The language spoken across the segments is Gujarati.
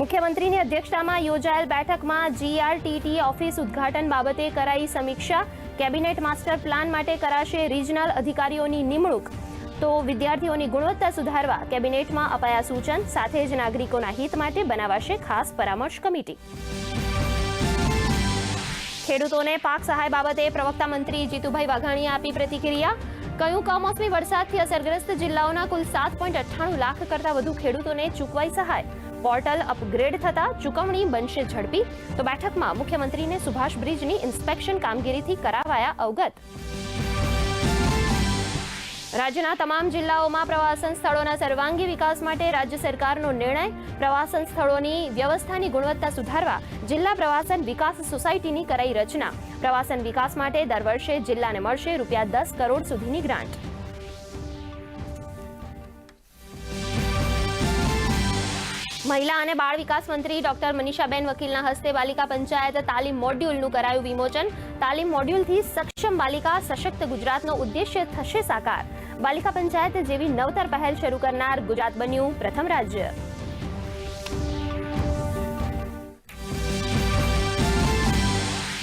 મુખ્યમંત્રીની અધ્યક્ષતામાં યોજાયેલ બેઠકમાં જીઆરટીટી ઓફિસ ઉદ્ઘાટન બાબતે કરાઈ સમીક્ષા। કેબિનેટ માસ્ટર પ્લાન માટે કરાશે રિજનલ અધિકારીઓની નિમણૂક। તો વિદ્યાર્થીઓની ગુણવત્તા સુધારવા કેબિનેટમાં અપાયા સૂચન। સાથે જ નાગરિકોના હિત માટે બનાવાશે ખાસ પરામર્શ કમિટી। ખેડૂતોને પાક સહાય બાબતે પ્રવક્તા મંત્રી જીતુભાઈ વાઘાણીએ આપી પ્રતિક્રિયા। કહ્યું, કમોસમી વરસાદથી અસરગ્રસ્ત જિલ્લાઓના કુલ 7.98 લાખ કરતાં વધુ ખેડૂતોને ચૂકવાઈ સહાય। પોર્ટલ અપગ્રેડ થતા ચૂકવણી બનશે ઝડપી। તો બેઠકમાં મુખ્યમંત્રીને સુભાષ બ્રિજની ઇન્સ્પેક્શન કામગીરીથી કરાવાયા અવગત। રાજ્યના તમામ જિલ્લાઓમાં પ્રવાસન સ્થળોના સર્વાંગી વિકાસ માટે રાજ્ય સરકારનો નિર્ણય। પ્રવાસન સ્થળોની વ્યવસ્થાની ગુણવત્તા સુધારવા જિલ્લા પ્રવાસન વિકાસ સોસાયટીની કરાઈ રચના। પ્રવાસન વિકાસ માટે દર વર્ષે જિલ્લાને મળશે ₹10 કરોડ સુધીની ગ્રાન્ટ। મહિલા અને બાળ વિકાસ મંત્રી ડોક્ટર મનીષાબેન વકીલના હસ્તે બાલિકા પંચાયત તાલીમ મોડ્યુલનું કરાયું વિમોચન। તાલીમ મોડ્યુલથી સક્ષમ બાલિકા સશક્ત ગુજરાતનો ઉદ્દેશ્ય થશે સાકાર। બાલિકા પંચાયત જેવી નવતર પહેલ શરૂ કરનાર ગુજરાત બન્યું પ્રથમ રાજ્ય।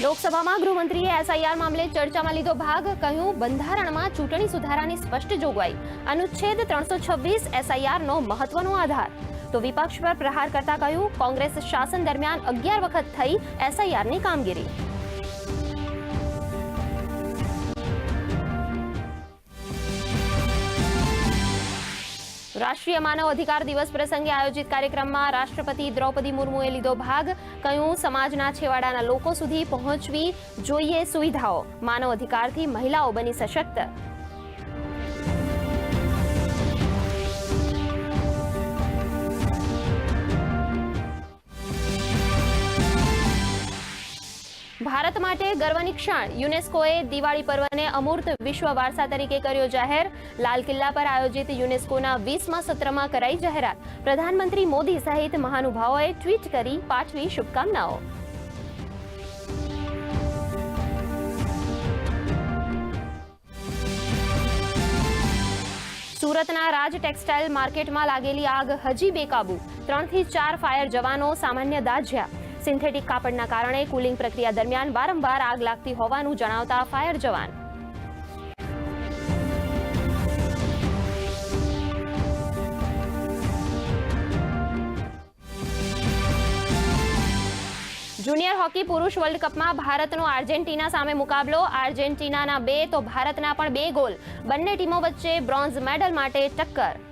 લોકસભામાં ગૃહમંત્રીએ એસઆઈઆર મામલે ચર્ચામાં લીધો ભાગ। કહ્યું, બંધારણમાં ચૂંટણી સુધારાની સ્પષ્ટ જોગવાઈ। અનુચ્છેદ 326 એસઆઈઆરનો મહત્વનો આધાર। તો વિપક્ષ પર પ્રહાર કરતા કહ્યું, કોંગ્રેસ શાસન દરમિયાન 11 વખત થઈ એસઆઈઆરની કામગીરી। રાષ્ટ્રીય માનવ અધિકાર દિવસ પ્રસંગે આયોજિત કાર્યક્રમમાં રાષ્ટ્રપતિ દ્રૌપદી મુર્મુએ લીધો ભાગ। કહ્યું, સમાજના છેવાડાના લોકો સુધી પહોંચવી જોઈએ સુવિધાઓ। માનવ અધિકારથી મહિલાઓ બની સશક્ત। ભારત માટે ગર્વની ક્ષણ। યુનેસ્કોએ દિવાળી પર્વને અમૂર્ત વિશ્વ વારસા તરીકે કર્યો જાહેર। લાલ કિલ્લા પર આયોજિત યુનેસ્કોના 20મા સત્રમાં કરાઈ જાહેરાત। પ્રધાનમંત્રી મોદી સહિત મહાનુભાવોએ ટ્વીટ કરી પાઠવી શુભકામનાઓ। સુરતના રાજ ટેક્સટાઇલ માર્કેટમાં લાગેલી આગ હજી બેકાબૂ। 3 થી 4 ફાયર જવાનો સામાન્ય દાઝ્યા। સિન્થેટિક કાપડના કારણે કુલિંગ પ્રક્રિયા દરમિયાન વારંવાર આગ લાગતી હોવાનું જણાવતા ફાયર જવાન। જુનિયર હોકી પુરુષ વર્લ્ડ કપમાં ભારતનો આર્જેન્ટિના સામે મુકાબલો। આર્જેન્ટિનાના 2 તો ભારતના પણ 2 ગોલ। બંને ટીમો વચ્ચે બ્રોન્ઝ મેડલ માટે ટક્કર।